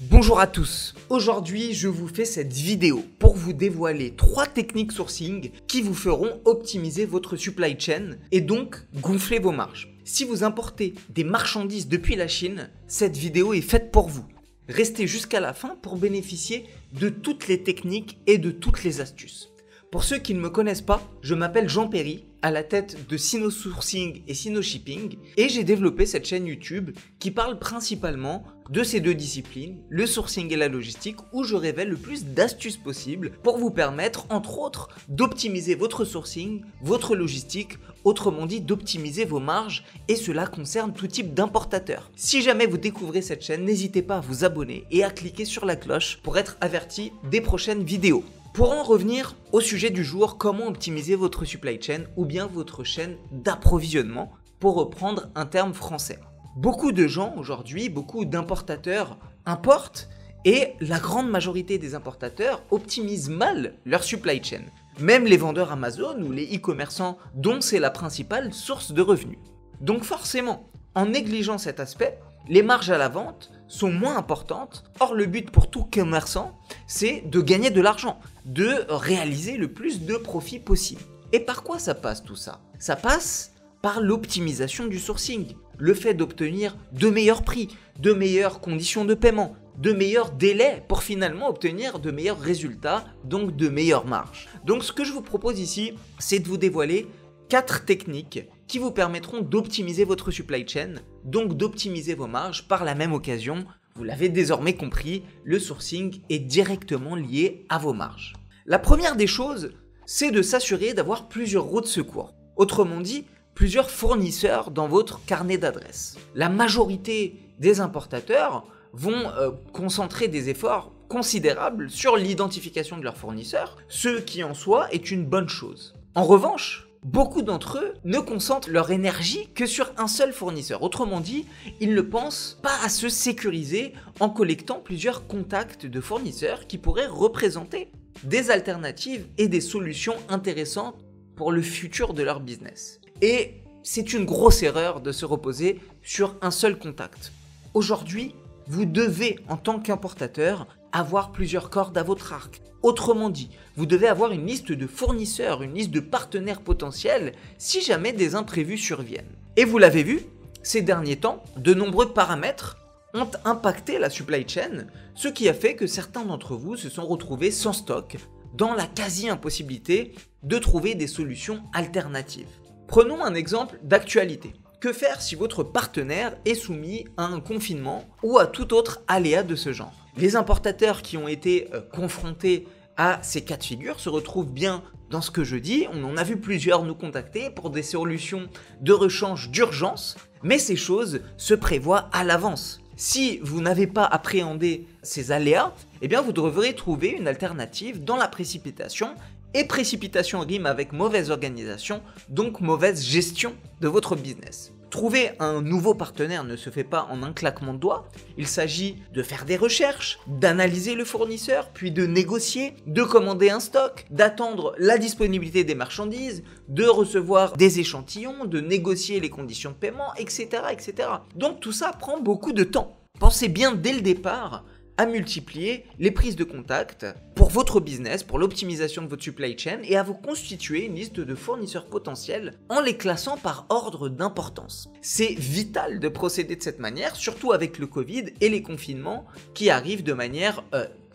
Bonjour à tous, aujourd'hui je vous fais cette vidéo pour vous dévoiler 3 techniques sourcing qui vous feront optimiser votre supply chain et donc gonfler vos marges. Si vous importez des marchandises depuis la Chine, cette vidéo est faite pour vous. Restez jusqu'à la fin pour bénéficier de toutes les techniques et de toutes les astuces. Pour ceux qui ne me connaissent pas, je m'appelle Jean Perry, à la tête de Sinosourcing et Sinoshipping, et j'ai développé cette chaîne YouTube qui parle principalement de ces deux disciplines, le sourcing et la logistique, où je révèle le plus d'astuces possibles pour vous permettre, entre autres, d'optimiser votre sourcing, votre logistique, autrement dit d'optimiser vos marges, et cela concerne tout type d'importateurs. Si jamais vous découvrez cette chaîne, n'hésitez pas à vous abonner et à cliquer sur la cloche pour être averti des prochaines vidéos. Pour en revenir au sujet du jour, comment optimiser votre supply chain ou bien votre chaîne d'approvisionnement, pour reprendre un terme français. Beaucoup de gens aujourd'hui, beaucoup d'importateurs importent et la grande majorité des importateurs optimisent mal leur supply chain. Même les vendeurs Amazon ou les e-commerçants dont c'est la principale source de revenus. Donc forcément, en négligeant cet aspect, les marges à la vente sont moins importantes. Or, le but pour tout commerçant, c'est de gagner de l'argent, de réaliser le plus de profit possible. Et par quoi ça passe tout ça? Ça passe par l'optimisation du sourcing, le fait d'obtenir de meilleurs prix, de meilleures conditions de paiement, de meilleurs délais pour finalement obtenir de meilleurs résultats, donc de meilleures marges. Donc ce que je vous propose ici, c'est de vous dévoiler 4 techniques qui vous permettront d'optimiser votre supply chain, donc d'optimiser vos marges. Par la même occasion, vous l'avez désormais compris, le sourcing est directement lié à vos marges. La première des choses, c'est de s'assurer d'avoir plusieurs routes de secours. Autrement dit, plusieurs fournisseurs dans votre carnet d'adresses. La majorité des importateurs vont concentrer des efforts considérables sur l'identification de leurs fournisseurs, ce qui en soi est une bonne chose. En revanche, beaucoup d'entre eux ne concentrent leur énergie que sur un seul fournisseur. Autrement dit, ils ne pensent pas à se sécuriser en collectant plusieurs contacts de fournisseurs qui pourraient représenter des alternatives et des solutions intéressantes pour le futur de leur business. Et c'est une grosse erreur de se reposer sur un seul contact. Aujourd'hui, vous devez, en tant qu'importateur, avoir plusieurs cordes à votre arc. Autrement dit, vous devez avoir une liste de fournisseurs, une liste de partenaires potentiels si jamais des imprévus surviennent. Et vous l'avez vu, ces derniers temps, de nombreux paramètres ont impacté la supply chain, ce qui a fait que certains d'entre vous se sont retrouvés sans stock, dans la quasi-impossibilité de trouver des solutions alternatives. Prenons un exemple d'actualité. Que faire si votre partenaire est soumis à un confinement ou à tout autre aléa de ce genre? Les importateurs qui ont été confrontés à ces cas de figure se retrouvent bien dans ce que je dis. On en a vu plusieurs nous contacter pour des solutions de rechange d'urgence, mais ces choses se prévoient à l'avance. Si vous n'avez pas appréhendé ces aléas, eh bien vous devrez trouver une alternative dans la précipitation. Et précipitation rime avec mauvaise organisation, donc mauvaise gestion de votre business. Trouver un nouveau partenaire ne se fait pas en un claquement de doigts. Il s'agit de faire des recherches, d'analyser le fournisseur, puis de négocier, de commander un stock, d'attendre la disponibilité des marchandises, de recevoir des échantillons, de négocier les conditions de paiement, etc., etc. Donc tout ça prend beaucoup de temps. Pensez bien dès le départ à multiplier les prises de contact pour votre business, pour l'optimisation de votre supply chain et à vous constituer une liste de fournisseurs potentiels en les classant par ordre d'importance. C'est vital de procéder de cette manière, surtout avec le Covid et les confinements qui arrivent de manière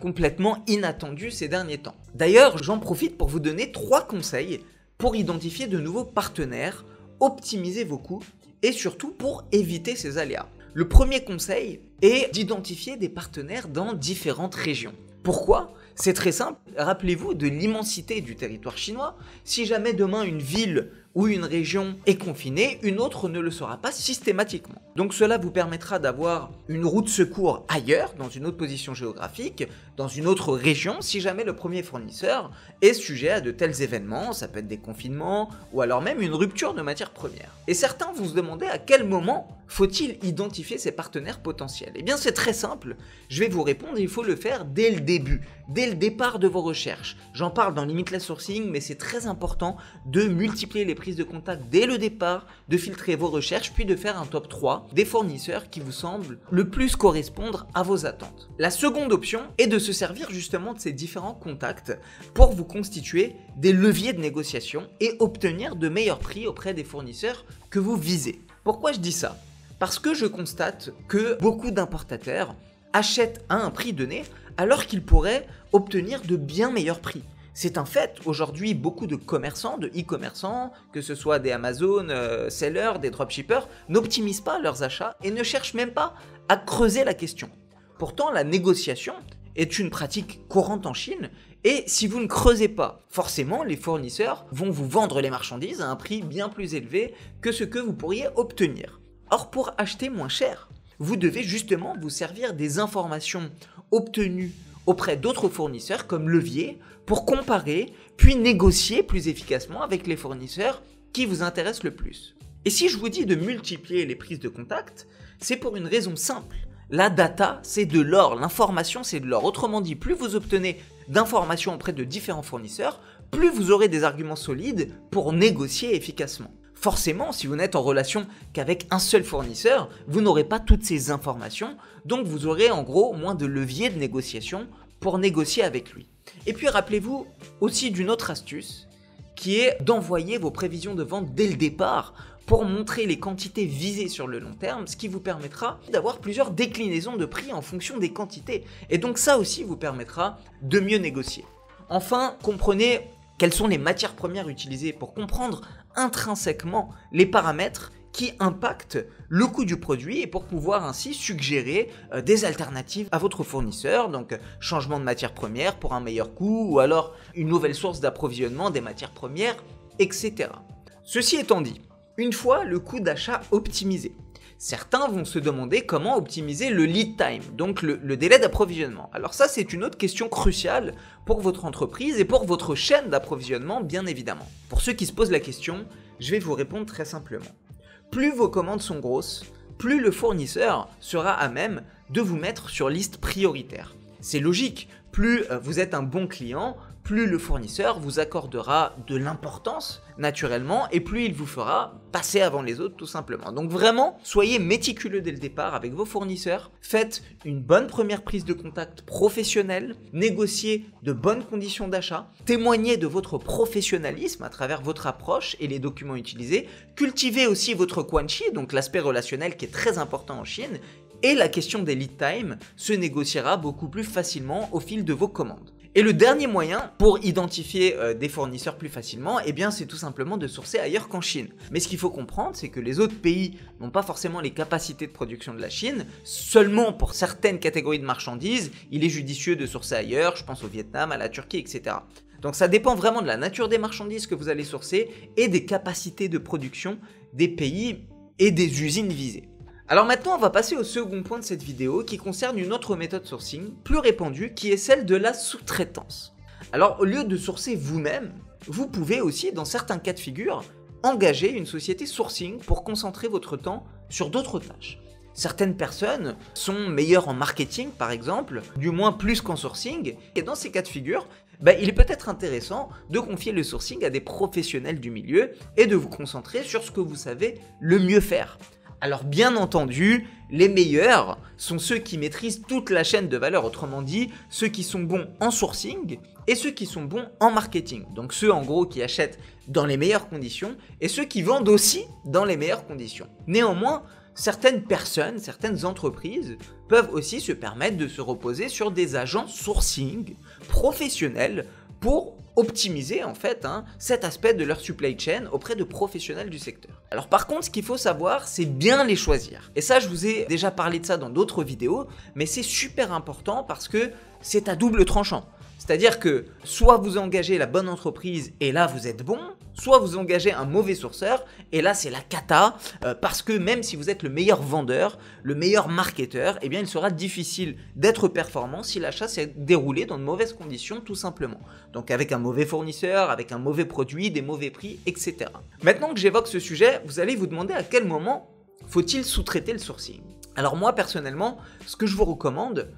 complètement inattendue ces derniers temps. D'ailleurs, j'en profite pour vous donner 3 conseils pour identifier de nouveaux partenaires, optimiser vos coûts et surtout pour éviter ces aléas. Le premier conseil est d'identifier des partenaires dans différentes régions. Pourquoi? C'est très simple, rappelez-vous de l'immensité du territoire chinois. Si jamais demain une ville ou une région est confinée, une autre ne le sera pas systématiquement. Donc cela vous permettra d'avoir une route de secours ailleurs, dans une autre position géographique, dans une autre région, si jamais le premier fournisseur est sujet à de tels événements, ça peut être des confinements, ou alors même une rupture de matières premières. Et certains vont se demander à quel moment faut-il identifier ses partenaires potentiels? Eh bien c'est très simple, je vais vous répondre, il faut le faire dès le début, dès le départ de vos recherches. J'en parle dans Limitless Sourcing, mais c'est très important de multiplier les prises de contact dès le départ, de filtrer vos recherches, puis de faire un top 3 des fournisseurs qui vous semblent le plus correspondre à vos attentes. La seconde option est de se servir justement de ces différents contacts pour vous constituer des leviers de négociation et obtenir de meilleurs prix auprès des fournisseurs que vous visez. Pourquoi je dis ça? Parce que je constate que beaucoup d'importateurs achètent à un prix donné alors qu'ils pourraient obtenir de bien meilleurs prix. C'est un fait, aujourd'hui beaucoup de commerçants, de e-commerçants, que ce soit des Amazon, sellers, des dropshippers, n'optimisent pas leurs achats et ne cherchent même pas à creuser la question. Pourtant, la négociation est une pratique courante en Chine et si vous ne creusez pas, forcément les fournisseurs vont vous vendre les marchandises à un prix bien plus élevé que ce que vous pourriez obtenir. Or, pour acheter moins cher, vous devez justement vous servir des informations obtenues auprès d'autres fournisseurs comme levier pour comparer puis négocier plus efficacement avec les fournisseurs qui vous intéressent le plus. Et si je vous dis de multiplier les prises de contact, c'est pour une raison simple. La data, c'est de l'or, l'information, c'est de l'or. Autrement dit, plus vous obtenez d'informations auprès de différents fournisseurs, plus vous aurez des arguments solides pour négocier efficacement. Forcément, si vous n'êtes en relation qu'avec un seul fournisseur, vous n'aurez pas toutes ces informations, donc vous aurez en gros moins de leviers de négociation pour négocier avec lui. Et puis rappelez-vous aussi d'une autre astuce, qui est d'envoyer vos prévisions de vente dès le départ pour montrer les quantités visées sur le long terme, ce qui vous permettra d'avoir plusieurs déclinaisons de prix en fonction des quantités. Et donc ça aussi vous permettra de mieux négocier. Enfin, comprenez quelles sont les matières premières utilisées pour comprendre intrinsèquement les paramètres qui impactent le coût du produit et pour pouvoir ainsi suggérer des alternatives à votre fournisseur, donc changement de matières premières pour un meilleur coût ou alors une nouvelle source d'approvisionnement des matières premières, etc. Ceci étant dit, une fois le coût d'achat optimisé, certains vont se demander comment optimiser le lead time, donc le délai d'approvisionnement. Alors ça, c'est une autre question cruciale pour votre entreprise et pour votre chaîne d'approvisionnement, bien évidemment. Pour ceux qui se posent la question, je vais vous répondre très simplement. Plus vos commandes sont grosses, plus le fournisseur sera à même de vous mettre sur liste prioritaire. C'est logique, plus vous êtes un bon client, plus le fournisseur vous accordera de l'importance naturellement et plus il vous fera passer avant les autres tout simplement. Donc vraiment, soyez méticuleux dès le départ avec vos fournisseurs, faites une bonne première prise de contact professionnelle, négociez de bonnes conditions d'achat, témoignez de votre professionnalisme à travers votre approche et les documents utilisés, cultivez aussi votre quanchi, donc l'aspect relationnel qui est très important en Chine, et la question des lead time se négociera beaucoup plus facilement au fil de vos commandes. Et le dernier moyen pour identifier des fournisseurs plus facilement, eh bien c'est tout simplement de sourcer ailleurs qu'en Chine. Mais ce qu'il faut comprendre, c'est que les autres pays n'ont pas forcément les capacités de production de la Chine. Seulement pour certaines catégories de marchandises, il est judicieux de sourcer ailleurs, je pense au Vietnam, à la Turquie, etc. Donc ça dépend vraiment de la nature des marchandises que vous allez sourcer et des capacités de production des pays et des usines visées. Alors maintenant, on va passer au second point de cette vidéo qui concerne une autre méthode sourcing plus répandue qui est celle de la sous-traitance. Alors au lieu de sourcer vous-même, vous pouvez aussi, dans certains cas de figure, engager une société sourcing pour concentrer votre temps sur d'autres tâches. Certaines personnes sont meilleures en marketing par exemple, du moins plus qu'en sourcing, et dans ces cas de figure, il est peut-être intéressant de confier le sourcing à des professionnels du milieu et de vous concentrer sur ce que vous savez le mieux faire. Alors bien entendu, les meilleurs sont ceux qui maîtrisent toute la chaîne de valeur, autrement dit, ceux qui sont bons en sourcing et ceux qui sont bons en marketing. Donc ceux en gros qui achètent dans les meilleures conditions et ceux qui vendent aussi dans les meilleures conditions. Néanmoins, certaines personnes, certaines entreprises peuvent aussi se permettre de se reposer sur des agents sourcing professionnels pour optimiser en fait cet aspect de leur supply chain auprès de professionnels du secteur. Alors par contre, ce qu'il faut savoir, c'est bien les choisir. Et ça, je vous ai déjà parlé de ça dans d'autres vidéos, mais c'est super important parce que c'est à double tranchant. C'est-à-dire que soit vous engagez la bonne entreprise et là vous êtes bon, soit vous engagez un mauvais sourceur et là c'est la cata parce que même si vous êtes le meilleur vendeur, le meilleur marketeur, eh bien il sera difficile d'être performant si l'achat s'est déroulé dans de mauvaises conditions tout simplement. Donc avec un mauvais fournisseur, avec un mauvais produit, des mauvais prix, etc. Maintenant que j'évoque ce sujet, vous allez vous demander à quel moment faut-il sous-traiter le sourcing. Alors moi personnellement, ce que je vous recommande,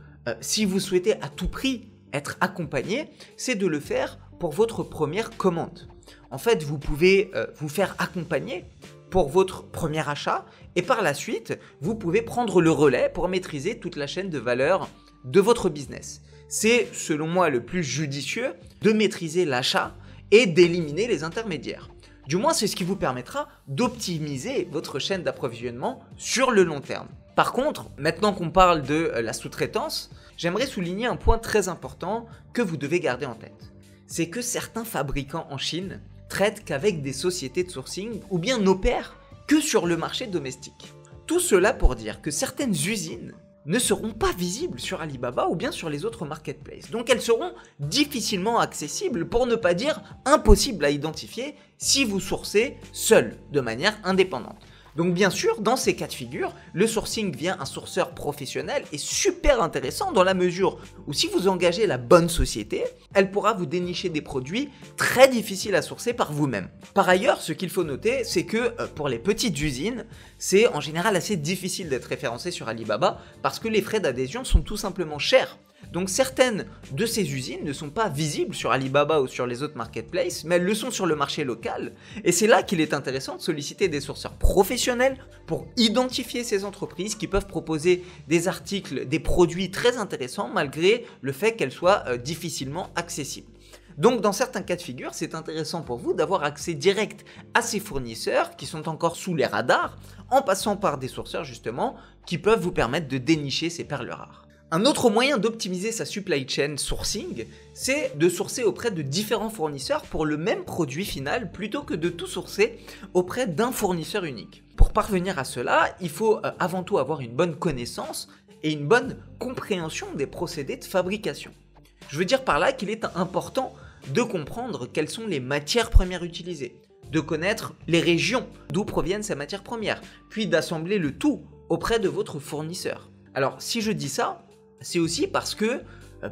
si vous souhaitez à tout prix être accompagné, c'est de le faire pour votre première commande. En fait, vous pouvez vous faire accompagner pour votre premier achat et par la suite, vous pouvez prendre le relais pour maîtriser toute la chaîne de valeur de votre business. C'est, selon moi, le plus judicieux de maîtriser l'achat et d'éliminer les intermédiaires. Du moins, c'est ce qui vous permettra d'optimiser votre chaîne d'approvisionnement sur le long terme. Par contre, maintenant qu'on parle de la sous-traitance, j'aimerais souligner un point très important que vous devez garder en tête. C'est que certains fabricants en Chine traitent qu'avec des sociétés de sourcing ou bien n'opèrent que sur le marché domestique. Tout cela pour dire que certaines usines ne seront pas visibles sur Alibaba ou bien sur les autres marketplaces. Donc elles seront difficilement accessibles, pour ne pas dire impossibles à identifier si vous sourcez seul, de manière indépendante. Donc bien sûr, dans ces cas de figure, le sourcing via un sourceur professionnel est super intéressant dans la mesure où si vous engagez la bonne société, elle pourra vous dénicher des produits très difficiles à sourcer par vous-même. Par ailleurs, ce qu'il faut noter, c'est que pour les petites usines, c'est en général assez difficile d'être référencé sur Alibaba parce que les frais d'adhésion sont tout simplement chers. Donc certaines de ces usines ne sont pas visibles sur Alibaba ou sur les autres marketplaces, mais elles le sont sur le marché local. Et c'est là qu'il est intéressant de solliciter des sourceurs professionnels pour identifier ces entreprises qui peuvent proposer des articles, des produits très intéressants malgré le fait qu'elles soient difficilement accessibles. Donc dans certains cas de figure, c'est intéressant pour vous d'avoir accès direct à ces fournisseurs qui sont encore sous les radars, en passant par des sourceurs justement qui peuvent vous permettre de dénicher ces perles rares. Un autre moyen d'optimiser sa supply chain sourcing, c'est de sourcer auprès de différents fournisseurs pour le même produit final plutôt que de tout sourcer auprès d'un fournisseur unique. Pour parvenir à cela, il faut avant tout avoir une bonne connaissance et une bonne compréhension des procédés de fabrication. Je veux dire par là qu'il est important de comprendre quelles sont les matières premières utilisées, de connaître les régions d'où proviennent ces matières premières, puis d'assembler le tout auprès de votre fournisseur. Alors si je dis ça, c'est aussi parce que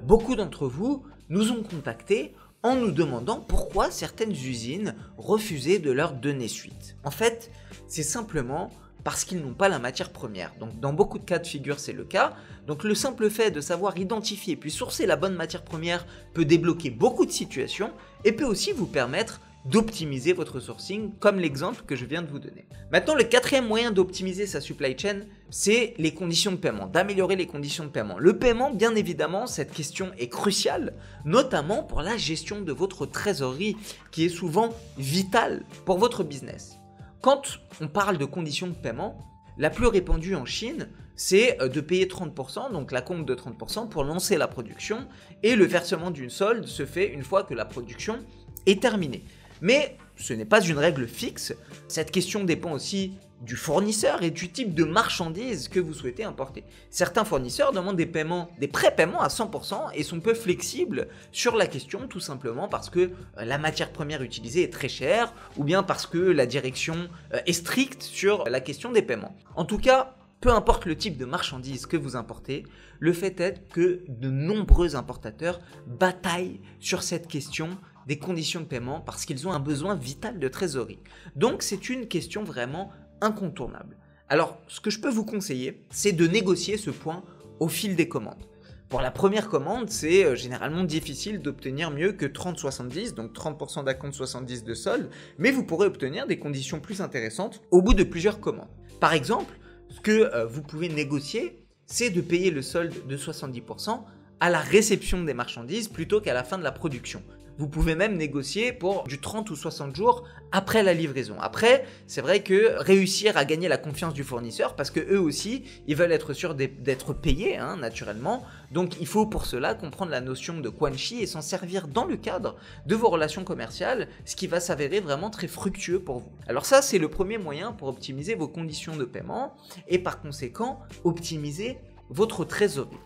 beaucoup d'entre vous nous ont contactés en nous demandant pourquoi certaines usines refusaient de leur donner suite. En fait, c'est simplement parce qu'ils n'ont pas la matière première. Donc dans beaucoup de cas de figure, c'est le cas. Donc le simple fait de savoir identifier puis sourcer la bonne matière première peut débloquer beaucoup de situations et peut aussi vous permettre d'optimiser votre sourcing, comme l'exemple que je viens de vous donner. Maintenant, le quatrième moyen d'optimiser sa supply chain, c'est les conditions de paiement, d'améliorer les conditions de paiement. Le paiement, bien évidemment, cette question est cruciale, notamment pour la gestion de votre trésorerie, qui est souvent vitale pour votre business. Quand on parle de conditions de paiement, la plus répandue en Chine, c'est de payer 30%, donc la compte de 30% pour lancer la production, et le versement d'une solde se fait une fois que la production est terminée. Mais ce n'est pas une règle fixe, cette question dépend aussi du fournisseur et du type de marchandises que vous souhaitez importer. Certains fournisseurs demandent des prépaiements à 100% et sont peu flexibles sur la question, tout simplement parce que la matière première utilisée est très chère ou bien parce que la direction est stricte sur la question des paiements. En tout cas, peu importe le type de marchandises que vous importez, le fait est que de nombreux importateurs bataillent sur cette question des conditions de paiement parce qu'ils ont un besoin vital de trésorerie. Donc c'est une question vraiment incontournable. Alors ce que je peux vous conseiller, c'est de négocier ce point au fil des commandes. Pour la première commande, c'est généralement difficile d'obtenir mieux que 30-70, donc 30% d'acompte, 70% de solde, mais vous pourrez obtenir des conditions plus intéressantes au bout de plusieurs commandes. Par exemple, ce que vous pouvez négocier, c'est de payer le solde de 70% à la réception des marchandises plutôt qu'à la fin de la production. Vous pouvez même négocier pour du 30 ou 60 jours après la livraison. Après, c'est vrai que réussir à gagner la confiance du fournisseur, parce que eux aussi, ils veulent être sûrs d'être payés, naturellement. Donc, il faut pour cela comprendre la notion de quanxi et s'en servir dans le cadre de vos relations commerciales, ce qui va s'avérer vraiment très fructueux pour vous. Alors ça, c'est le premier moyen pour optimiser vos conditions de paiement et par conséquent, optimiser votre trésorerie.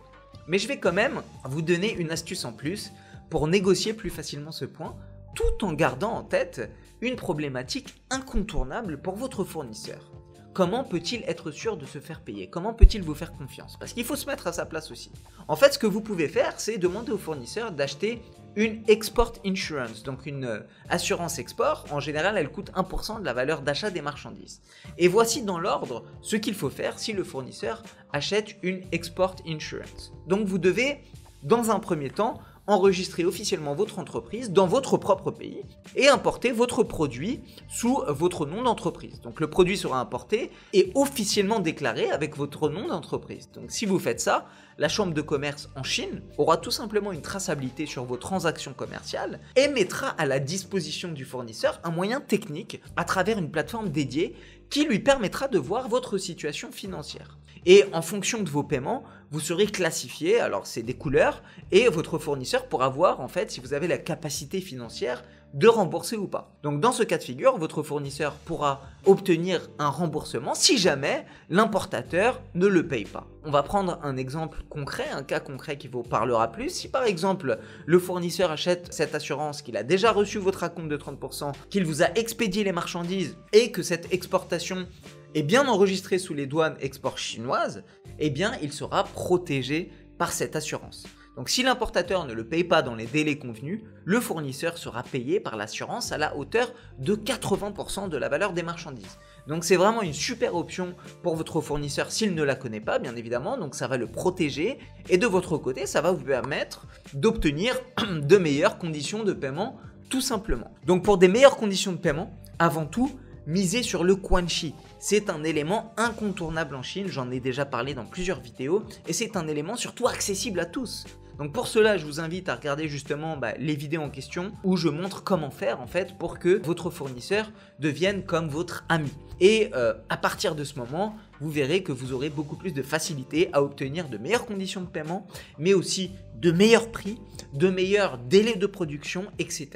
Mais je vais quand même vous donner une astuce en plus pour négocier plus facilement ce point, tout en gardant en tête une problématique incontournable pour votre fournisseur. Comment peut-il être sûr de se faire payer? Comment peut-il vous faire confiance? Parce qu'il faut se mettre à sa place aussi. En fait, ce que vous pouvez faire, c'est demander au fournisseur d'acheter une export insurance, donc une assurance export. En général, elle coûte 1% de la valeur d'achat des marchandises. Et voici dans l'ordre ce qu'il faut faire si le fournisseur achète une export insurance. Donc vous devez, dans un premier temps, enregistrer officiellement votre entreprise dans votre propre pays et importer votre produit sous votre nom d'entreprise. Donc le produit sera importé et officiellement déclaré avec votre nom d'entreprise. Donc si vous faites ça, la chambre de commerce en Chine aura tout simplement une traçabilité sur vos transactions commerciales et mettra à la disposition du fournisseur un moyen technique à travers une plateforme dédiée qui lui permettra de voir votre situation financière. Et en fonction de vos paiements, vous serez classifié, alors c'est des couleurs, et votre fournisseur pourra voir en fait si vous avez la capacité financière de rembourser ou pas. Donc dans ce cas de figure, votre fournisseur pourra obtenir un remboursement si jamais l'importateur ne le paye pas. On va prendre un exemple concret, un cas concret qui vous parlera plus. Si par exemple le fournisseur achète cette assurance, qu'il a déjà reçu votre acompte de 30%, qu'il vous a expédié les marchandises et que cette exportation est bien enregistrée sous les douanes export chinoises, eh bien il sera protégé par cette assurance. Donc si l'importateur ne le paye pas dans les délais convenus, le fournisseur sera payé par l'assurance à la hauteur de 80% de la valeur des marchandises. Donc c'est vraiment une super option pour votre fournisseur s'il ne la connaît pas, bien évidemment, donc ça va le protéger et de votre côté, ça va vous permettre d'obtenir de meilleures conditions de paiement tout simplement. Donc pour des meilleures conditions de paiement, avant tout, misez sur le Quanxi. C'est un élément incontournable en Chine, j'en ai déjà parlé dans plusieurs vidéos, et c'est un élément surtout accessible à tous. Donc pour cela, je vous invite à regarder justement les vidéos en question où je montre comment faire en fait pour que votre fournisseur devienne comme votre ami. Et à partir de ce moment, vous verrez que vous aurez beaucoup plus de facilité à obtenir de meilleures conditions de paiement, mais aussi de meilleurs prix, de meilleurs délais de production, etc.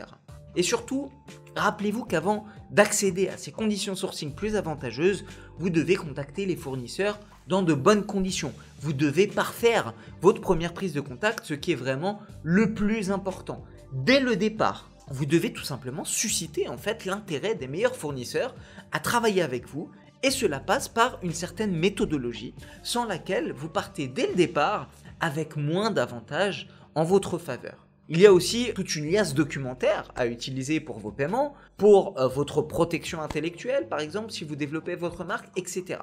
Et surtout, rappelez-vous qu'avant d'accéder à ces conditions sourcing plus avantageuses, vous devez contacter les fournisseurs dans de bonnes conditions. Vous devez parfaire votre première prise de contact, ce qui est vraiment le plus important. Dès le départ, vous devez tout simplement susciter en fait l'intérêt des meilleurs fournisseurs à travailler avec vous et cela passe par une certaine méthodologie sans laquelle vous partez dès le départ avec moins d'avantages en votre faveur. Il y a aussi toute une liasse documentaire à utiliser pour vos paiements, pour votre protection intellectuelle par exemple si vous développez votre marque, etc.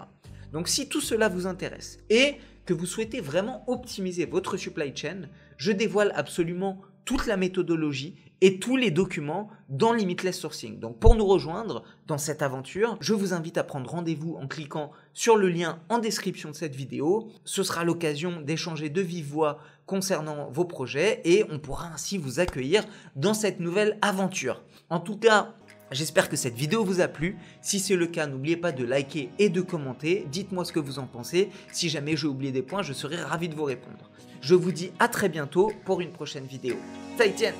Donc si tout cela vous intéresse et que vous souhaitez vraiment optimiser votre supply chain, je dévoile absolument toute la méthodologie et tous les documents dans Limitless Sourcing. Donc pour nous rejoindre dans cette aventure, je vous invite à prendre rendez-vous en cliquant sur le lien en description de cette vidéo. Ce sera l'occasion d'échanger de vive voix concernant vos projets et on pourra ainsi vous accueillir dans cette nouvelle aventure. En tout cas, j'espère que cette vidéo vous a plu. Si c'est le cas, n'oubliez pas de liker et de commenter. Dites-moi ce que vous en pensez. Si jamais j'ai oublié des points, je serai ravi de vous répondre. Je vous dis à très bientôt pour une prochaine vidéo. 再见!